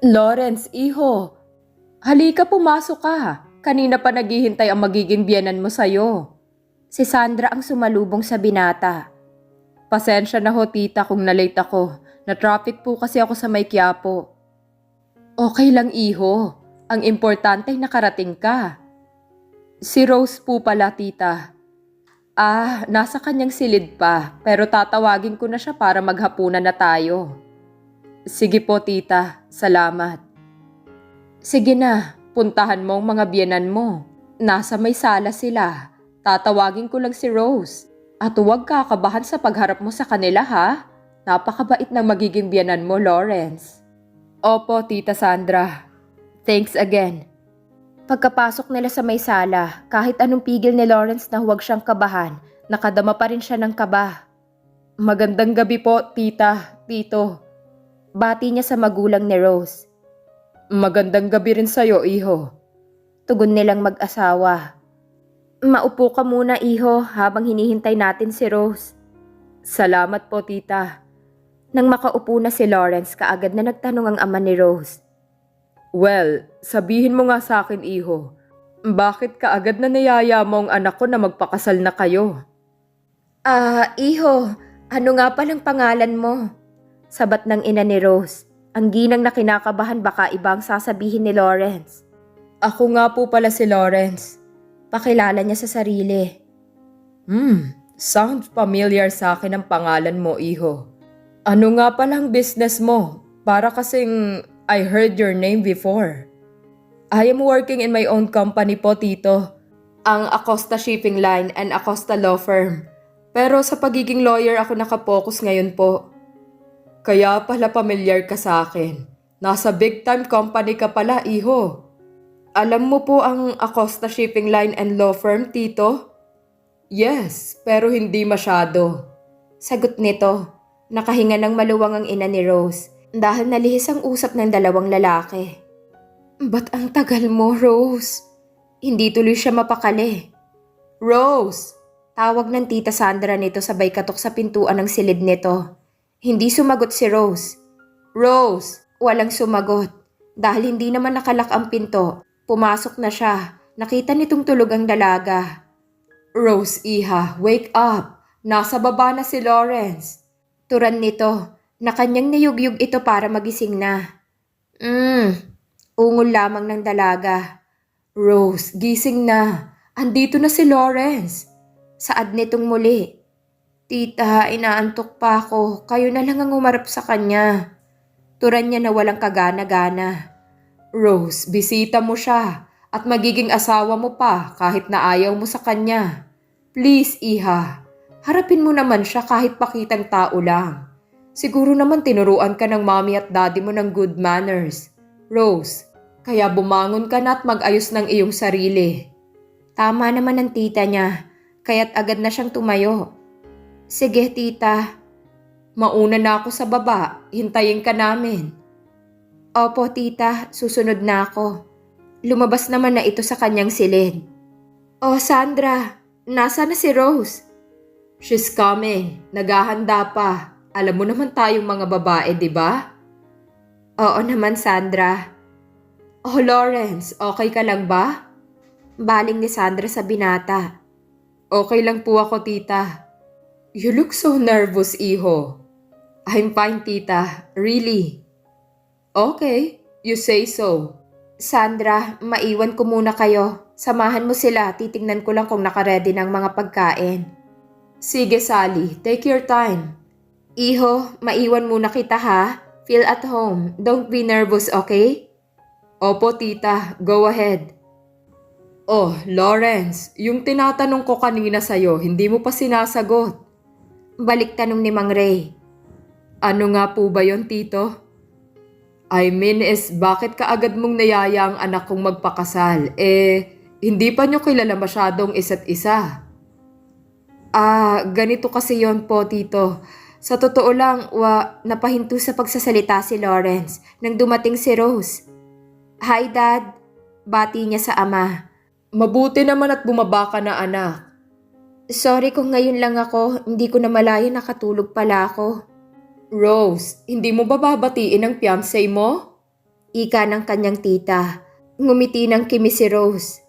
Lawrence, iho. Halika, pumasok ka. Kanina pa naghihintay ang magiging biyenan mo sa'yo. Si Sandra ang sumalubong sa binata. Pasensya na ho, tita, kung na-late ako. Na-traffic po kasi ako sa may Quiapo. Okay lang, iho. Ang importante ay nakarating ka. Si Rose po pala, tita. Nasa kanyang silid pa, pero tatawagin ko na siya para maghapunan na tayo. Sige po, tita. Salamat. Sige na, puntahan mo ang mga biyenan mo. Nasa may sala sila. Tatawagin ko lang si Rose. At huwag kakabahan sa pagharap mo sa kanila, ha? Napakabait ng magiging biyenan mo, Lawrence. Opo, Tita Sandra. Thanks again. Pagkapasok nila sa may sala, kahit anong pigil ni Lawrence na huwag siyang kabahan, nakadama pa rin siya ng kaba. Magandang gabi po, tita, tito. Bati niya sa magulang ni Rose. Magandang gabi rin sa'yo, iho. Tugon nilang mag-asawa. Maupo ka muna, iho, habang hinihintay natin si Rose. Salamat po, tita. Nang makaupo na si Lawrence, kaagad na nagtanong ang ama ni Rose. Well, sabihin mo nga sa akin, iho. Bakit kaagad na niyaya mo ang anak ko na magpakasal na kayo? Iho, ano nga palang pangalan mo? Sabat ng ina ni Rose. Ang ginang na kinakabahan baka ibang sasabihin ni Lawrence. Ako nga po pala si Lawrence. Pakilala niya sa sarili. Sounds familiar sa akin ang pangalan mo, iho. Ano nga palang business mo? Para kasing I heard your name before. I am working in my own company po, tito. Ang Acosta Shipping Line and Acosta Law Firm. Pero sa pagiging lawyer ako nakapokus ngayon po. Kaya pala familiar ka sa akin. Nasa big time company ka pala, iho. Alam mo po ang Acosta Shipping Line and Law Firm, tito? Yes, pero hindi masyado. Sagot nito. Nakahinga ng maluwang ang ina ni Rose dahil nalihis ang usap ng dalawang lalaki. Ba't ang tagal mo, Rose? Hindi tuloy siya mapakali. Rose! Tawag ng tita Sandra nito sabay katok sa pintuan ng silid nito. Hindi sumagot si Rose. Rose! Walang sumagot. Dahil hindi naman nakalak ang pinto, pumasok na siya. Nakita nitong tulog ang dalaga. Rose, iha, wake up! Nasa baba na si Lawrence. Turan nito na kanyang niyugyug ito para magising na. Ungol lamang ng dalaga. Rose, gising na. Andito na si Lawrence. Saad nitong muli. Tita, inaantok pa ako. Kayo na lang ang umarap sa kanya. Turan niya na walang kagana-gana. Rose, bisita mo siya at magiging asawa mo pa kahit na ayaw mo sa kanya. Please, iha. Harapin mo naman siya kahit pakitang tao lang. Siguro naman tinuruan ka ng mommy at daddy mo ng good manners. Rose, kaya bumangon ka na at mag-ayos ng iyong sarili. Tama naman ang tita niya, kaya't agad na siyang tumayo. Sige, tita. Mauna na ako sa baba, hintayin ka namin. Opo, tita, susunod na ako. Lumabas naman na ito sa kanyang silid. Oh, Sandra, nasa na si Rose? She's coming. Naghahanda pa. Alam mo naman tayong mga babae, di ba? Oo naman, Sandra. Oh, Lawrence, okay ka lang ba? Baling ni Sandra sa binata. Okay lang po ako, tita. You look so nervous, iho. I'm fine, tita. Really? Okay, you say so. Sandra, maiwan ko muna kayo. Samahan mo sila, titingnan ko lang kung nakaredy ng mga pagkain. Sige, Sally. Take your time. Iho, maiwan muna kita ha. Feel at home. Don't be nervous, okay? Opo, tita. Go ahead. Oh, Lawrence, yung tinatanong ko kanina sa'yo, hindi mo pa sinasagot. Balik tanong ni Mang Ray. Ano nga po ba yon, tito? I mean is, bakit kaagad mong nayaya ang anak kong magpakasal? Hindi pa nyo kilala masyadong isa't isa. Ganito kasi yon po, tito. Sa totoo lang, napahinto sa pagsasalita si Lawrence nang dumating si Rose. Hi, Dad. Bati niya sa ama. Mabuti naman at bumaba ka na, anak. Sorry kung ngayon lang ako, hindi ko na malaya nakatulog pala ako. Rose, hindi mo ba babatiin ang fiancé mo? Ika ng kanyang tita. Ngumiti ng kimi si Rose.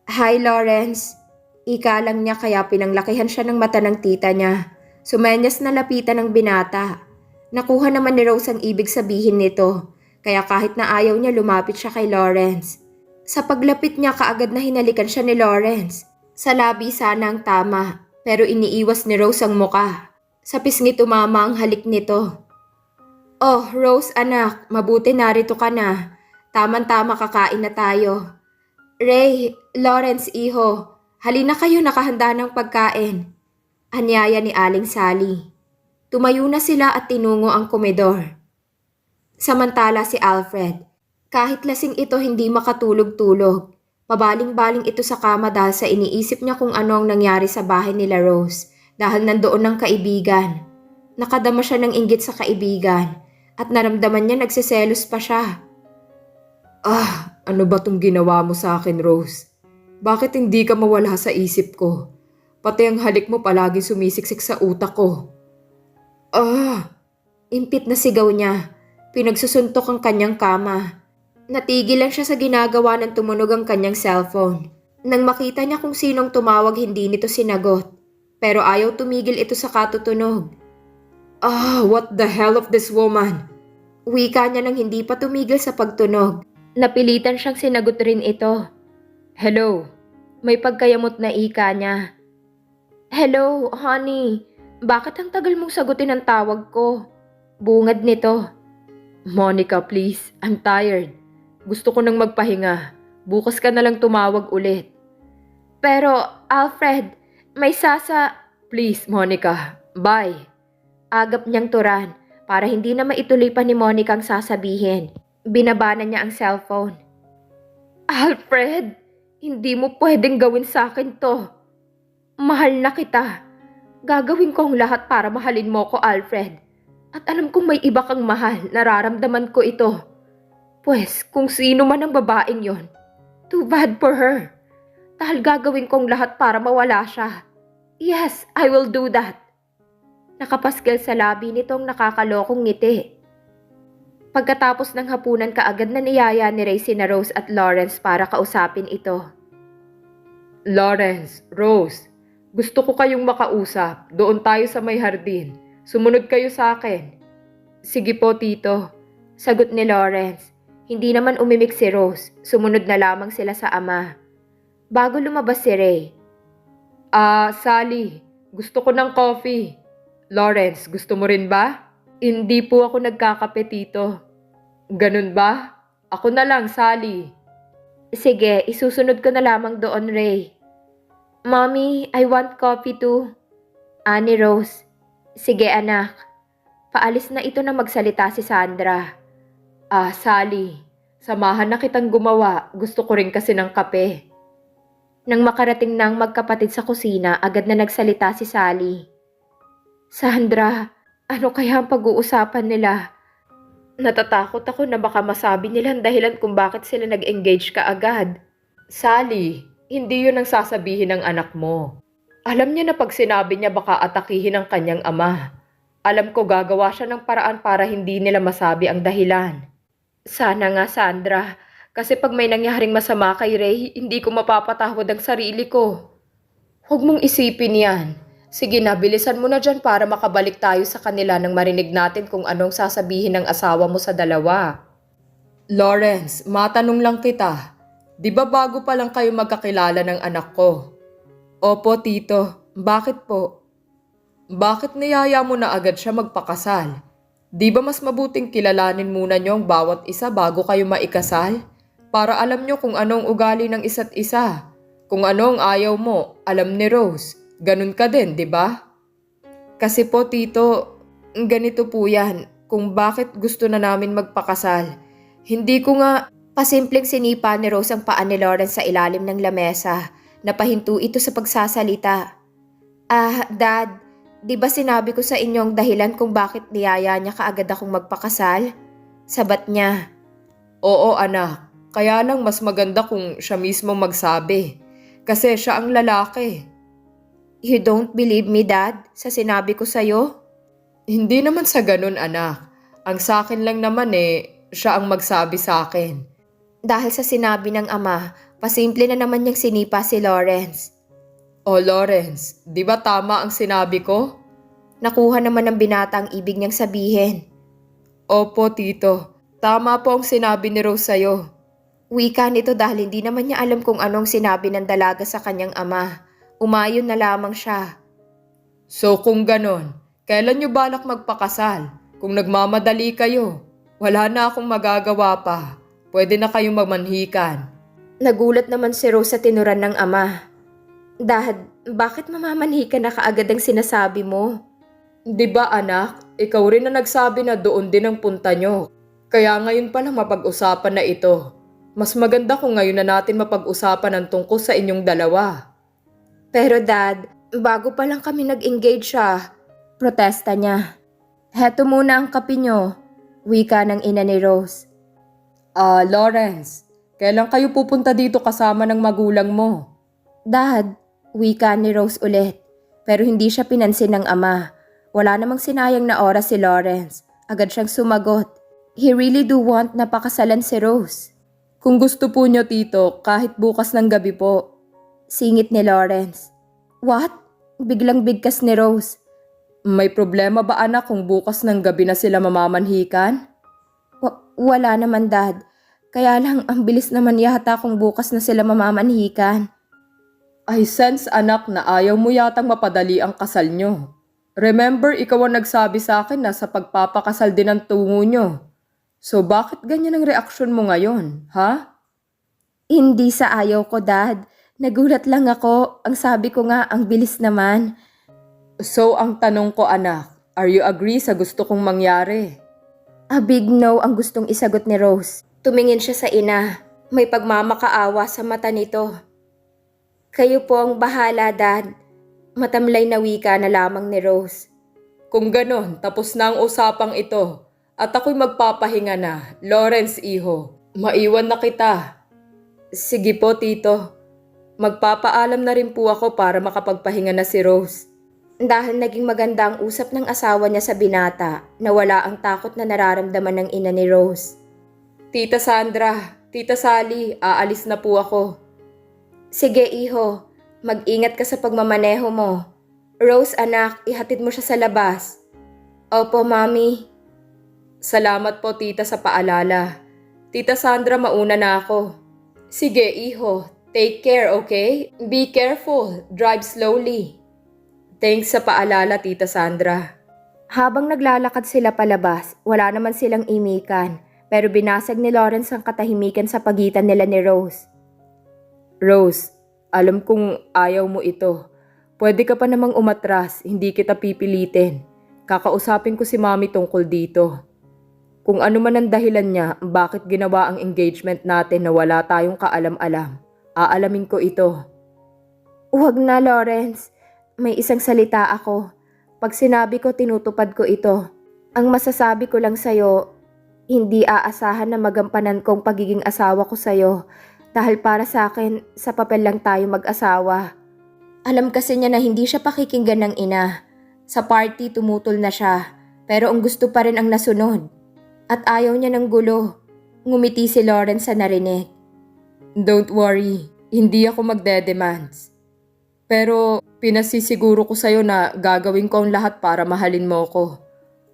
Hi Lawrence. Ika lang niya kaya pinanglakihan siya ng mata ng tita niya. Sumenyas na lapitan ng binata. Nakuha naman ni Rose ang ibig sabihin nito. Kaya kahit na ayaw niya lumapit siya kay Lawrence. Sa paglapit niya kaagad na hinalikan siya ni Lawrence. Sa labi sana ang tama, pero iniiwas ni Rose ang muka. Sa pisngi tumama ang halik nito. Oh, Rose anak, mabuti narito ka na. Taman-tama kakain na tayo. Ray, Lawrence iho, halina kayo nakahanda ng pagkain. Anyaya ni Aling Sally. Tumayo na sila at tinungo ang komedor. Samantala si Alfred, kahit lasing ito hindi makatulog-tulog. Pabaling-baling ito sa kama dahil sa iniisip niya kung ano ang nangyari sa bahay nila Rose dahil nandoon ng kaibigan. Nakadama siya ng inggit sa kaibigan at naramdaman niya nagseselos pa siya. Ano ba tong ginawa mo sa akin, Rose? Bakit hindi ka mawala sa isip ko? Pati ang halik mo palagi sumisiksik sa utak ko. Impit na sigaw niya. Pinagsusuntok ang kanyang kama. Natigil lang siya sa ginagawa ng tumunog ang kanyang cellphone. Nang makita niya kung sinong tumawag, hindi nito sinagot. Pero ayaw tumigil ito sa katutunog. What the hell of this woman? Wika niya nang hindi pa tumigil sa pagtunog. Napilitan siyang sinagot rin ito. Hello, may pagkayamot na ika niya. Hello, honey. Bakit ang tagal mong sagutin ang tawag ko? Bungad nito. Monica, please. I'm tired. Gusto ko nang magpahinga. Bukas ka na lang tumawag ulit. Pero, Alfred, may sasa... Please, Monica. Bye. Agap niyang turan para hindi na maituloy pa ni Monica ang sasabihin. Binabana niya ang cellphone. Alfred, hindi mo pwedeng gawin sa akin to. Mahal na kita. Gagawin ko ang lahat para mahalin mo ko, Alfred. At alam kong may iba kang mahal, nararamdaman ko ito. Pues, kung sino man ang babaeng yon, too bad for her. Dahil gagawin kong lahat para mawala siya. Yes, I will do that. Nakapaskil sa labi nitong nakakalokong ngiti. Pagkatapos ng hapunan kaagad na niyaya ni Ray sina Rose at Lawrence para kausapin ito. Lawrence, Rose, gusto ko kayong makausap. Doon tayo sa may hardin. Sumunod kayo sa akin. Sige po, tito. Sagot ni Lawrence. Hindi naman umimik si Rose. Sumunod na lamang sila sa ama. Bago lumabas si Ray. Sally, gusto ko ng coffee. Lawrence, gusto mo rin ba? Hindi po ako nagkakape, tito. Ganun ba? Ako na lang, Sally. Sige, isusunod ko na lamang doon, Ray. Mommy, I want coffee too. Ani Rose. Sige anak. Paalis na ito na magsalita si Sandra. Sally, samahan na kitang gumawa. Gusto ko rin kasi ng kape. Nang makarating na ang magkapatid sa kusina, agad na nagsalita si Sally. Sandra, ano kaya ang pag-uusapan nila? Natatakot ako na baka masabi nila ang dahilan kung bakit sila nag-engage kaagad. Sally, hindi yun ang sasabihin ng anak mo. Alam niya na pag sinabi niya baka atakihin ang kanyang ama. Alam ko gagawa siya ng paraan para hindi nila masabi ang dahilan. Sana nga, Sandra, kasi pag may nangyaring masama kay Ray, hindi ko mapapatawad ang sarili ko. Huwag mong isipin yan. Sige na, bilisan mo na dyan para makabalik tayo sa kanila nang marinig natin kung anong sasabihin ng asawa mo sa dalawa. Lawrence, matanong lang kita. Di ba bago pa lang kayo magkakilala ng anak ko? Opo, tito. Bakit po? Bakit niyaya mo na agad siya magpakasal? Di ba mas mabuting kilalanin muna niyo ang bawat isa bago kayo maikasal? Para alam niyo kung anong ugali ng isa't isa. Kung anong ayaw mo, alam ni Rose. Ganun ka din, di ba? Kasi po, tito, ganito po yan. Kung bakit gusto na namin magpakasal. Hindi ko nga... Pasimpleng sinipa ni Rose ang paa ni Lawrence sa ilalim ng lamesa. Napahinto ito sa pagsasalita. Dad, di ba sinabi ko sa inyo ang dahilan kung bakit niyaya niya kaagad akong magpakasal? Sabat niya. Oo, anak. Kaya lang mas maganda kung siya mismo magsabi. Kasi siya ang lalaki. You don't believe me, Dad, sa sinabi ko sa'yo? Hindi naman sa ganun, anak. Ang sakin lang naman siya ang magsabi sa akin. Dahil sa sinabi ng ama, pasimple na naman niyang sinipa si Lawrence. Oh Lawrence, di ba tama ang sinabi ko? Nakuha naman ng binata ang ibig niyang sabihin. Opo tito, tama po ang sinabi ni Rose sa'yo. Wika nito dahil hindi naman niya alam kung anong sinabi ng dalaga sa kanyang ama. Umayon na lamang siya. So kung ganon, kailan niyo balak magpakasal? Kung nagmamadali kayo, wala na akong magagawa pa. Pwede na kayong mamanhikan. Nagulat naman si Rose sa tinuran ng ama. Dad, bakit mamamanhi ka na kaagad ang sinasabi mo? Di ba anak, ikaw rin na nagsabi na doon din ang punta nyo. Kaya ngayon pa lang mapag-usapan na ito. Mas maganda kung ngayon na natin mapag-usapan ang tungkol sa inyong dalawa. Pero Dad, bago pa lang kami nag-engage siya. Protesta niya. Heto muna ang kape nyo. Wika ng ina ni Rose. Lawrence, kailan kayo pupunta dito kasama ng magulang mo? Dad, wika ni Rose ulit. Pero hindi siya pinansin ng ama. Wala namang sinayang na oras si Lawrence. Agad siyang sumagot. He really do want na pakasalan si Rose. Kung gusto po nyo tito, kahit bukas ng gabi po. Singit ni Lawrence. What? Biglang bigkas ni Rose. May problema ba anak kung bukas ng gabi na sila mamamanhikan? Wala naman Dad. Kaya lang ang bilis naman yata kung bukas na sila mamamanhikan. I sense anak na ayaw mo yatang mapadali ang kasal nyo. Remember, ikaw ang nagsabi sa akin na sa pagpapakasal din ang tungo nyo. So bakit ganyan ang reaksyon mo ngayon, ha? Hindi sa ayaw ko Dad. Nagulat lang ako. Ang sabi ko nga ang bilis naman. So ang tanong ko anak, are you agree sa gusto kong mangyari? A big no ang gustong isagot ni Rose. Tumingin siya sa ina. May pagmamakaawa sa mata nito. Kayo po ang bahala, Dad. Matamlay na wika na lamang ni Rose. Kung ganon, tapos na ang usapang ito. At ako'y magpapahinga na. Lawrence, iho. Maiwan na kita. Sige po, tito. Magpapaalam na rin po ako para makapagpahinga na si Rose. Dahil naging maganda ang usap ng asawa niya sa binata, nawala ang takot na nararamdaman ng ina ni Rose. Tita Sandra, Tita Sally, aalis na po ako. Sige iho, mag-ingat ka sa pagmamaneho mo. Rose anak, ihatid mo siya sa labas. Opo mami. Salamat po tita sa paalala. Tita Sandra, mauna na ako. Sige iho, take care okay? Be careful, drive slowly. Thanks sa paalala, Tita Sandra. Habang naglalakad sila palabas, wala naman silang imikan, pero binasag ni Lawrence ang katahimikan sa pagitan nila ni Rose. Rose, alam kong ayaw mo ito. Pwede ka pa namang umatras, hindi kita pipilitin. Kakausapin ko si Mami tungkol dito. Kung ano man ang dahilan niya, bakit ginawa ang engagement natin na wala tayong kaalam-alam, aalamin ko ito. Huwag na, Lawrence. May isang salita ako. Pag sinabi ko, tinutupad ko ito. Ang masasabi ko lang sa'yo, hindi aasahan na magampanan kong pagiging asawa ko sa'yo dahil para sa akin, sa papel lang tayo mag-asawa. Alam kasi niya na hindi siya pakikinggan ng ina. Sa party, tumutol na siya, pero ang gusto pa rin ang nasunod. At ayaw niya ng gulo. Ngumiti si Lawrence sa narinig. Don't worry, hindi ako magde-demands. Pero pinasisiguro ko sa'yo na gagawin ko ang lahat para mahalin mo ko.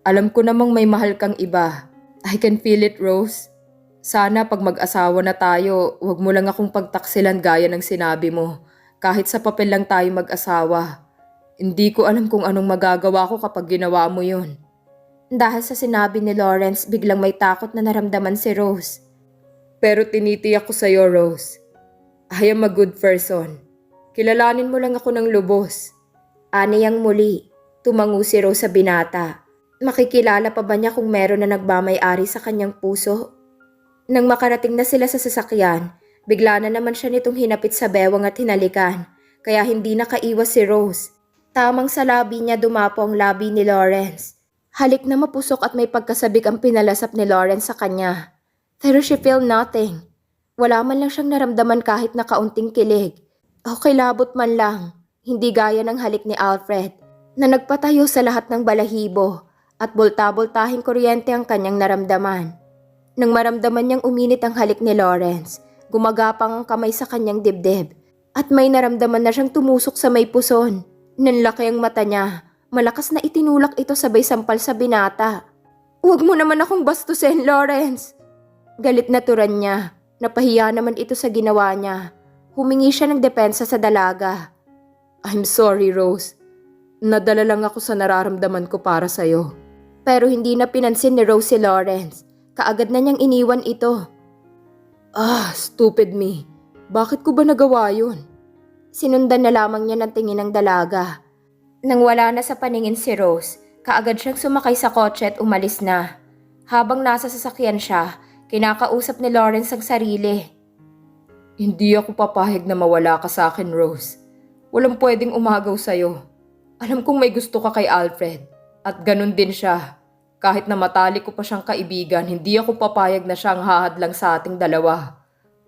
Alam ko namang may mahal kang iba. I can feel it, Rose. Sana pag mag-asawa na tayo, wag mo lang akong pagtaksilan gaya ng sinabi mo. Kahit sa papel lang tayo mag-asawa. Hindi ko alam kung anong magagawa ko kapag ginawa mo yun. Dahil sa sinabi ni Lawrence, biglang may takot na naramdaman si Rose. Pero tinitiyak ko sa'yo, Rose. I am a good person. Kilalanin mo lang ako ng lubos. Aniyang muli, tumango si Rose sa binata. Makikilala pa ba niya kung meron na nagmamay-ari sa kanyang puso? Nang makarating na sila sa sasakyan, bigla na naman siya nitong hinapit sa bewang at hinalikan, kaya hindi nakaiwas si Rose. Tamang sa labi niya dumapo ang labi ni Lawrence. Halik na mapusok at may pagkasabik ang pinalasap ni Lawrence sa kanya. Pero she felt nothing. Wala man lang siyang naramdaman kahit na kaunting kilig. O kilabot man lang, hindi gaya ng halik ni Alfred na nagpatayo sa lahat ng balahibo at bulta-bultahing kuryente ang kanyang naramdaman. Nang maramdaman niyang uminit ang halik ni Lawrence, gumagapang ang kamay sa kanyang dibdib at may naramdaman na siyang tumusok sa may puson. Nanlaki ang mata niya, malakas na itinulak ito sabay sampal sa binata. "Huwag mo naman akong bastusin, Lawrence!" Galit na turan niya, napahiya naman ito sa ginawa niya. Humingi siya ng depensa sa dalaga. "I'm sorry, Rose. Nadala lang ako sa nararamdaman ko para sa'yo." Pero hindi na pinansin ni Rose si Lawrence. Kaagad na niyang iniwan ito. Stupid me. Bakit ko ba nagawa yun? Sinundan na lamang niya ng tingin ng dalaga. Nang wala na sa paningin si Rose, kaagad siyang sumakay sa kotse at umalis na. Habang nasa sasakyan siya, kinakausap ni Lawrence ang sarili. "Hindi ako papahig na mawala ka sa akin, Rose. Walang pwedeng umagaw sa'yo. Alam kong may gusto ka kay Alfred. At ganun din siya. Kahit na matalik ko pa siyang kaibigan, hindi ako papayag na siyang hahadlang sa ating dalawa.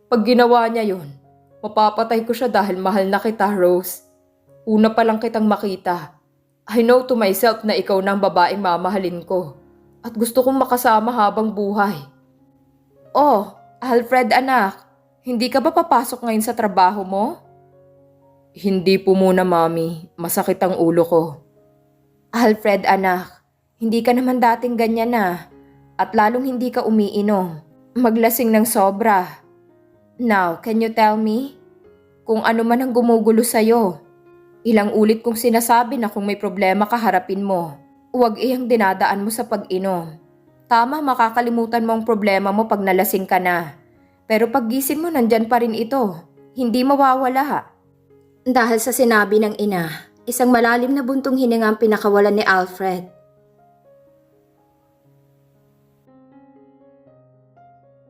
Pag ginawa niya yun, mapapatay ko siya dahil mahal na kita, Rose. Una pa lang kitang makita. I know to myself na ikaw na ang babaeng mamahalin ko. At gusto kong makasama habang buhay." "Oh, Alfred anak, hindi ka ba papasok ngayon sa trabaho mo?" "Hindi po muna, Mami. Masakit ang ulo ko." "Alfred anak, hindi ka naman dating ganyan na. At lalong hindi ka umiinom. Maglasing ng sobra. Now, can you tell me? Kung ano man ang gumugulo sa'yo. Ilang ulit kong sinasabi na kung may problema ka harapin mo. Huwag iyang dinadaan mo sa pag-inom. Tama, makakalimutan mo ang problema mo pag nalasing ka na. Pero pag gising mo nandyan pa rin ito. Hindi mawawala." Dahil sa sinabi ng ina, isang malalim na buntong hininga ang pinakawalan ni Alfred.